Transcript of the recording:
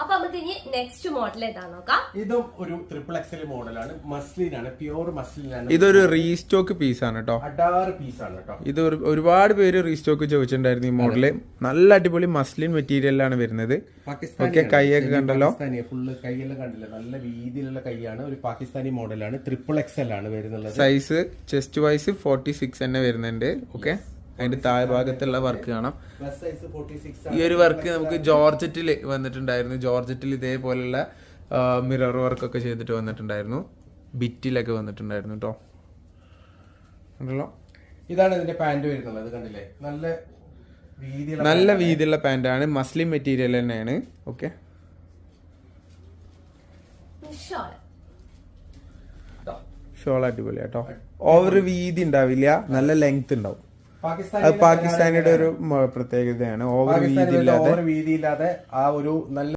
അപ്പൊ നമുക്ക് ഇനി നെക്സ്റ്റ് മോഡൽ ഏതാ നോക്കാം. ഇതും ഒരു XXL മോഡലാണ്, മസ്ലിനാണ്, പ്യൂർ മസ്ലിനാണ്. ഇതൊരു റീസ്റ്റോക്ക് പീസാണ് കേട്ടോ, അടാറ് പീസാണ് കേട്ടോ. ഇത് ഒരുപാട് പേര് റീസ്റ്റോക്ക് ചോദിച്ചിട്ടുണ്ടായിരുന്നു. ഈ മോഡല് നല്ല അടിപൊളി മസ്ലിൻ മെറ്റീരിയലാണ് വരുന്നത്. ഓക്കെ, കൈയൊക്കെ കണ്ടല്ലോ, ഫുള്ള് കൈയെല്ലാം കണ്ടില്ല, നല്ല വീതിയിലുള്ള കൈയാണ്. ഒരു പാകിസ്ഥാനി മോഡലാണ്, XXL ആണ് വരുന്നത്. സൈസ് ചെസ്റ്റ് വൈസ് 46 തന്നെ വരുന്നുണ്ട്. ഓക്കെ, അതിന്റെ താഴെ ഭാഗത്തുള്ള വർക്ക് കാണാം. ഈ ഒരു വർക്ക് നമുക്ക് ജോർജറ്റിൽ വന്നിട്ടുണ്ടായിരുന്നു. ജോർജറ്റിൽ ഇതേപോലുള്ള മിറർ വർക്കൊക്കെ ചെയ്തിട്ട് വന്നിട്ടുണ്ടായിരുന്നു. ബിറ്റിലൊക്കെ വന്നിട്ടുണ്ടായിരുന്നു കേട്ടോ. കണ്ടല്ലോ, ഇതാണ് ഇതിന്റെ പാന്റ് വരുന്നത്. കണ്ടില്ലേ, നല്ല വീതിയുള്ള പാന്റാണ്, മസ്ലിൻ മെറ്റീരിയൽ തന്നെയാണ്. ഓക്കെ, ഷോൾ അടിപൊളി കേട്ടോ. ഓവർ വീതി ഉണ്ടാവില്ല, നല്ല ലെങ്ത് ഉണ്ടാവും. അത് പാകിസ്ഥാനിയുടെ ഒരു പ്രത്യേകതയാണ്. ഓവർ വീതി ഇല്ലാതെ ആ ഒരു നല്ല